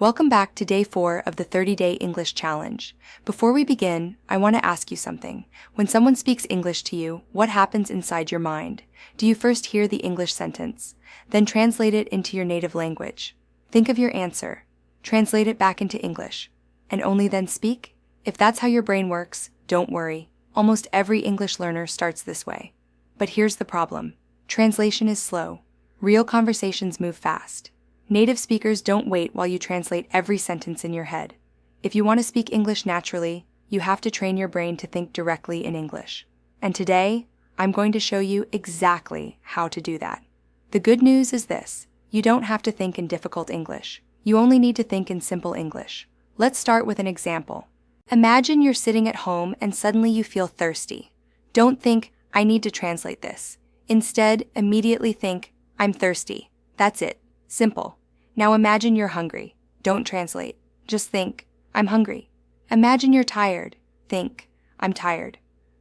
Welcome back to day 4 of the 30-day English challenge. Before we begin, I want to ask you something. When someone speaks English to you, what happens inside your mind? Do you first hear the English sentence, then translate it into your native language? Think of your answer. Translate it back into English, and only then speak? If that's how your brain works, don't worry. Almost every English learner starts this way. But here's the problem. Translation is slow. Real conversations move fast. Native speakers don't wait while you translate every sentence in your head. If you want to speak English naturally, you have to train your brain to think directly in English. And today, I'm going to show you exactly how to do that. The good news is this: you don't have to think in difficult English. You only need to think in simple English. Let's start with an example. Imagine you're sitting at home and suddenly you feel thirsty. Don't think, I need to translate this. Instead, immediately think, I'm thirsty. That's it. Simple. Now imagine you're hungry. Don't translate. Just think, I'm hungry. Imagine you're tired. Think, I'm tired.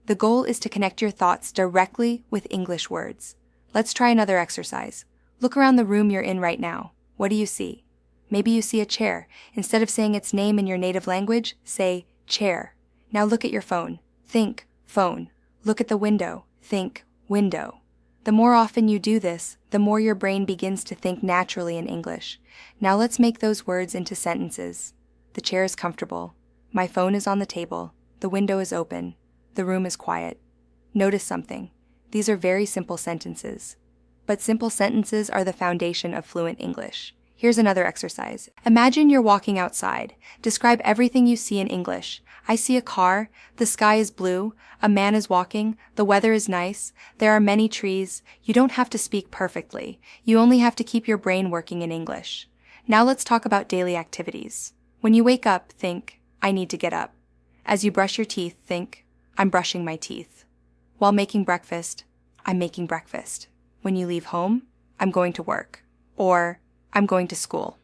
The goal is to connect your thoughts directly with English words. Let's try another exercise. Look around the room you're in right now. What do you see? Maybe you see a chair. Instead of saying its name in your native language, say chair. Now look at your phone. Think, phone. Look at the window. Think, window. The more often you do this, the more your brain begins to think naturally in English. Now let's make those words into sentences. The chair is comfortable. My phone is on the table. The window is open. The room is quiet. Notice something. These are very simple sentences. But simple sentences are the foundation of fluent English. Here's another exercise. Imagine you're walking outside. Describe everything you see in English. I see a car, the sky is blue, a man is walking, the weather is nice, there are many trees. You don't have to speak perfectly. You only have to keep your brain working in English. Now let's talk about daily activities. When you wake up, think, I need to get up. As you brush your teeth, think, I'm brushing my teeth. While making breakfast, I'm making breakfast. When you leave home, I'm going to work. Or, I'm going to school.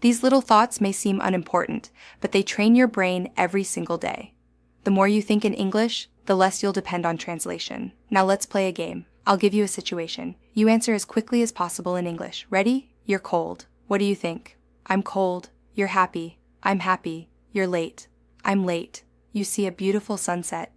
These little thoughts may seem unimportant, but they train your brain every single day. The more you think in English, the less you'll depend on translation. Now let's play a game. I'll give you a situation. You answer as quickly as possible in English. Ready? You're cold. What do you think? I'm cold. You're happy. I'm happy. You're late. I'm late. You see a beautiful sunset.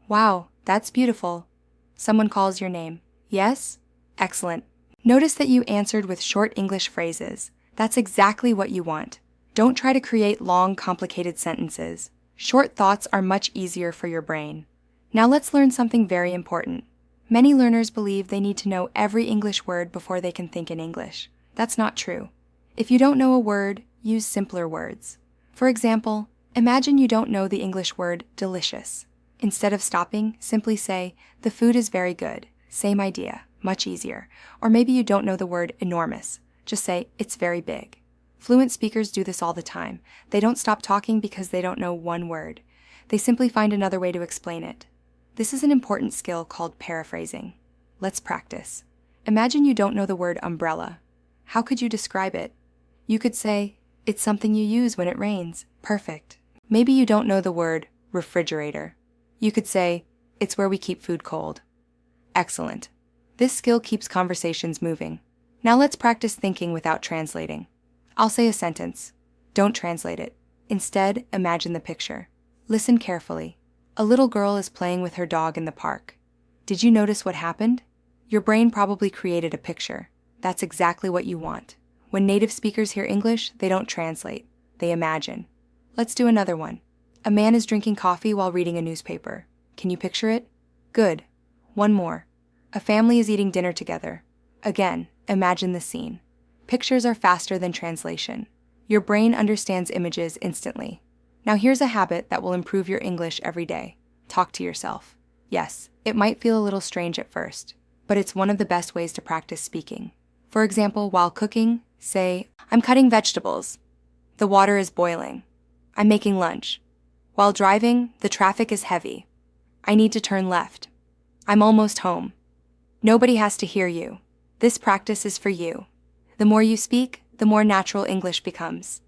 Wow, that's beautiful. Someone calls your name. Yes? Excellent. Notice that you answered with short English phrases. That's exactly what you want. Don't try to create long, complicated sentences. Short thoughts are much easier for your brain. Now let's learn something very important. Many learners believe they need to know every English word before they can think in English. That's not true. If you don't know a word, use simpler words. For example, imagine you don't know the English word delicious. Instead of stopping, simply say, the food is very good. Same idea, much easier. Or maybe you don't know the word enormous. Just say, it's very big. Fluent speakers do this all the time. They don't stop talking because they don't know one word. They simply find another way to explain it. This is an important skill called paraphrasing. Let's practice. Imagine you don't know the word umbrella. How could you describe it? You could say, it's something you use when it rains. Perfect. Maybe you don't know the word refrigerator. You could say, it's where we keep food cold. Excellent. This skill keeps conversations moving. Now let's practice thinking without translating. I'll say a sentence. Don't translate it. Instead, imagine the picture. Listen carefully. A little girl is playing with her dog in the park. Did you notice what happened? Your brain probably created a picture. That's exactly what you want. When native speakers hear English, they don't translate. They imagine. Let's do another one. A man is drinking coffee while reading a newspaper. Can you picture it? Good. One more. A family is eating dinner together. Again, imagine the scene. Pictures are faster than translation. Your brain understands images instantly. Now here's a habit that will improve your English every day. Talk to yourself. Yes, it might feel a little strange at first, but it's one of the best ways to practice speaking. For example, while cooking, say, I'm cutting vegetables. The water is boiling. I'm making lunch. While driving, the traffic is heavy. I need to turn left. I'm almost home. Nobody has to hear you. This practice is for you. The more you speak, the more natural English becomes.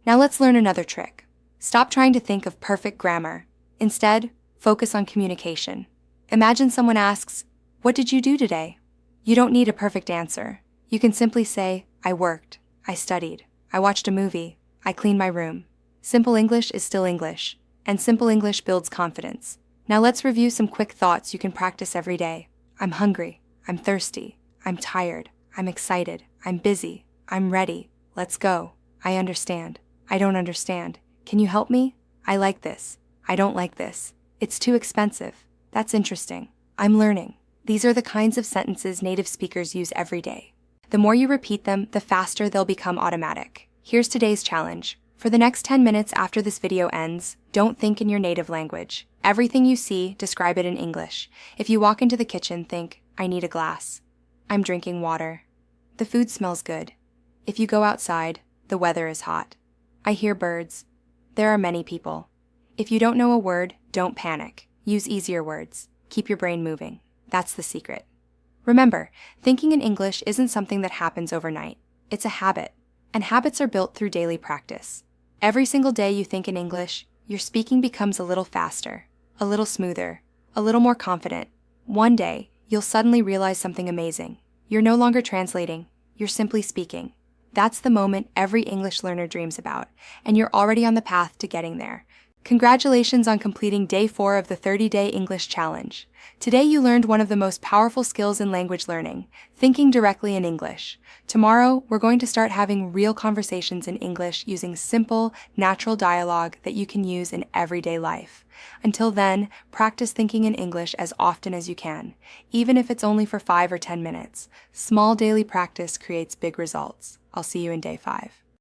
Now let's learn another trick. Stop trying to think of perfect grammar. Instead, focus on communication. Imagine someone asks, what did you do today? You don't need a perfect answer. You can simply say, I worked, I studied, I watched a movie, I clean my room. Simple English is still English, and simple English builds confidence. Now let's review some quick thoughts you can practice every day. I'm hungry. I'm thirsty. I'm tired. I'm excited. I'm busy. I'm ready. Let's go. I understand. I don't understand. Can you help me? I like this. I don't like this. It's too expensive. That's interesting. I'm learning. These are the kinds of sentences native speakers use every day. The more you repeat them, the faster they'll become automatic. Here's today's challenge. For the next 10 minutes after this video ends, don't think in your native language. Everything you see, describe it in English. If you walk into the kitchen, think, I need a glass. I'm drinking water. The food smells good. If you go outside, the weather is hot. I hear birds. There are many people. If you don't know a word, don't panic. Use easier words. Keep your brain moving. That's the secret. Remember, thinking in English isn't something that happens overnight. It's a habit, and habits are built through daily practice. Every single day you think in English, your speaking becomes a little faster, a little smoother, a little more confident. One day, you'll suddenly realize something amazing. You're no longer translating, you're simply speaking. That's the moment every English learner dreams about, and you're already on the path to getting there. Congratulations on completing Day 4 of the 30-Day English Challenge. Today you learned one of the most powerful skills in language learning, thinking directly in English. Tomorrow, we're going to start having real conversations in English using simple, natural dialogue that you can use in everyday life. Until then, practice thinking in English as often as you can, even if it's only for 5 or 10 minutes. Small daily practice creates big results. I'll see you in Day 5.